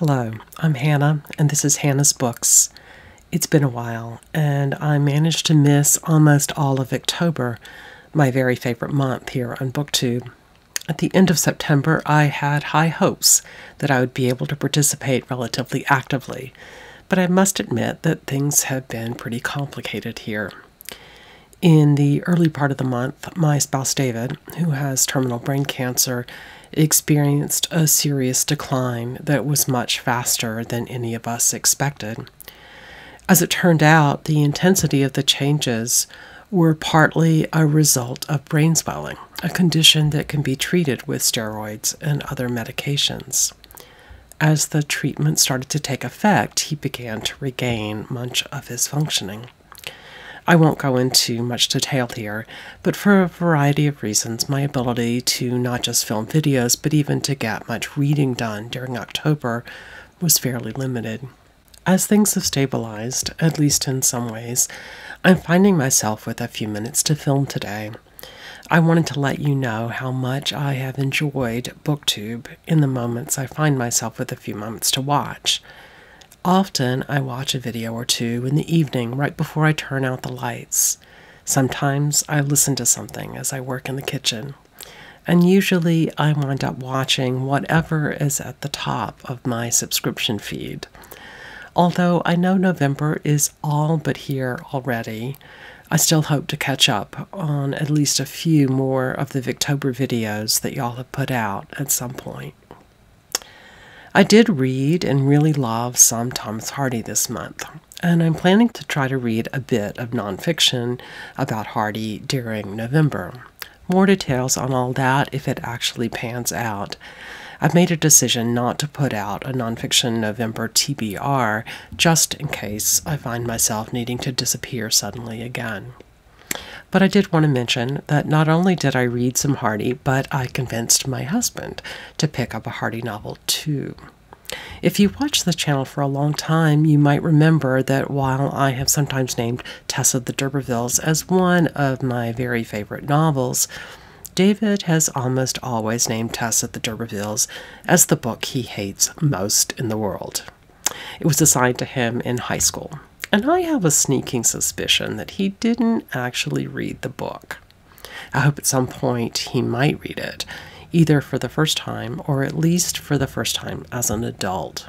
Hello, I'm Hannah, and this is Hannah's Books. It's been a while, and I managed to miss almost all of October, my very favorite month here on BookTube. At the end of September, I had high hopes that I would be able to participate relatively actively, but I must admit that things have been pretty complicated here. In the early part of the month, my spouse David, who has terminal brain cancer, experienced a serious decline that was much faster than any of us expected. As it turned out, the intensity of the changes were partly a result of brain swelling, a condition that can be treated with steroids and other medications. As the treatment started to take effect, he began to regain much of his functioning. I won't go into much detail here, but for a variety of reasons, my ability to not just film videos, but even to get much reading done during October was fairly limited. As things have stabilized, at least in some ways, I'm finding myself with a few minutes to film today. I wanted to let you know how much I have enjoyed BookTube in the moments I find myself with a few moments to watch. Often, I watch a video or two in the evening right before I turn out the lights. Sometimes I listen to something as I work in the kitchen. And usually I wind up watching whatever is at the top of my subscription feed. Although I know November is all but here already, I still hope to catch up on at least a few more of the Victober videos that y'all have put out at some point. I did read and really love some Thomas Hardy this month, and I'm planning to try to read a bit of nonfiction about Hardy during November. More details on all that if it actually pans out. I've made a decision not to put out a nonfiction November TBR just in case I find myself needing to disappear suddenly again. But I did want to mention that not only did I read some Hardy, but I convinced my husband to pick up a Hardy novel too. If you watched the channel for a long time, you might remember that while I have sometimes named Tess of the D'Urbervilles as one of my very favorite novels, David has almost always named Tess of the D'Urbervilles as the book he hates most in the world. It was assigned to him in high school, and I have a sneaking suspicion that he didn't actually read the book. I hope at some point he might read it, either for the first time or at least for the first time as an adult.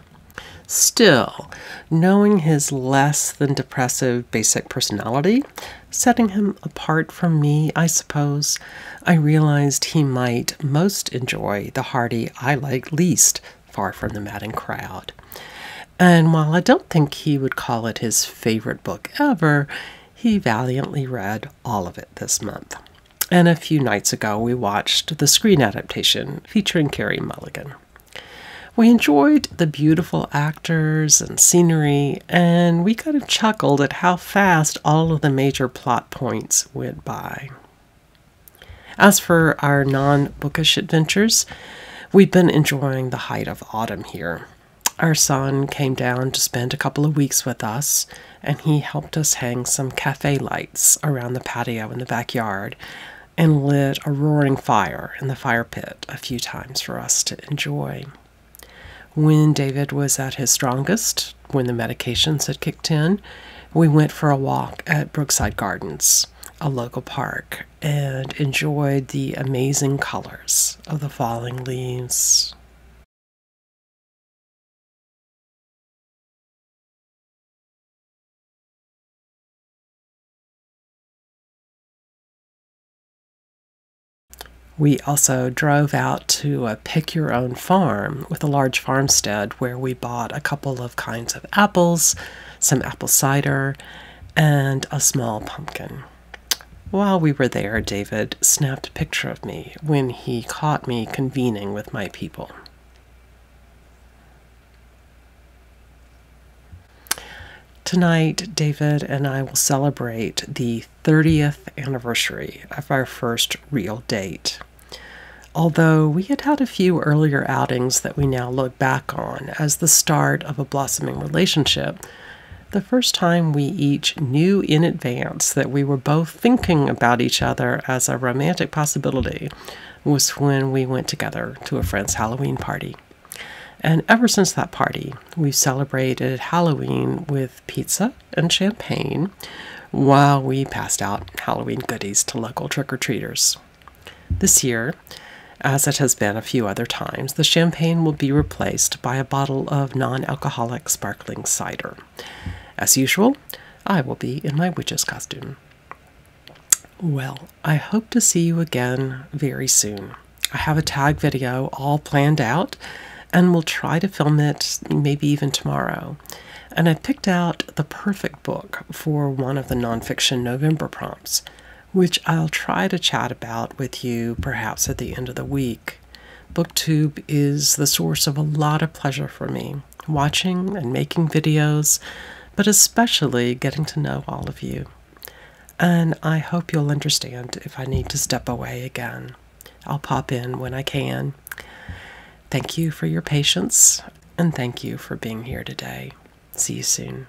Still, knowing his less than depressive basic personality, setting him apart from me, I suppose, I realized he might most enjoy the Hardy I like least, Far from the Madding Crowd. And while I don't think he would call it his favorite book ever, he valiantly read all of it this month. And a few nights ago, we watched the screen adaptation featuring Carey Mulligan. We enjoyed the beautiful actors and scenery, and we kind of chuckled at how fast all of the major plot points went by. As for our non-bookish adventures, we've been enjoying the height of autumn here. Our son came down to spend a couple of weeks with us, and he helped us hang some cafe lights around the patio in the backyard and lit a roaring fire in the fire pit a few times for us to enjoy. When David was at his strongest, when the medications had kicked in, we went for a walk at Brookside Gardens, a local park, and enjoyed the amazing colors of the falling leaves. We also drove out to a pick-your-own farm with a large farmstead where we bought a couple of kinds of apples, some apple cider, and a small pumpkin. While we were there, David snapped a picture of me when he caught me convening with my people. Tonight, David and I will celebrate the 30th anniversary of our first real date. Although we had had a few earlier outings that we now look back on as the start of a blossoming relationship, the first time we each knew in advance that we were both thinking about each other as a romantic possibility was when we went together to a friend's Halloween party. And ever since that party, we've celebrated Halloween with pizza and champagne while we passed out Halloween goodies to local trick-or-treaters. This year, as it has been a few other times, the champagne will be replaced by a bottle of non-alcoholic sparkling cider. As usual, I will be in my witch's costume. Well, I hope to see you again very soon. I have a tag video all planned out, and we'll try to film it maybe even tomorrow. And I picked out the perfect book for one of the nonfiction November prompts, which I'll try to chat about with you perhaps at the end of the week. BookTube is the source of a lot of pleasure for me, watching and making videos, but especially getting to know all of you. And I hope you'll understand if I need to step away again. I'll pop in when I can. Thank you for your patience, and thank you for being here today. See you soon.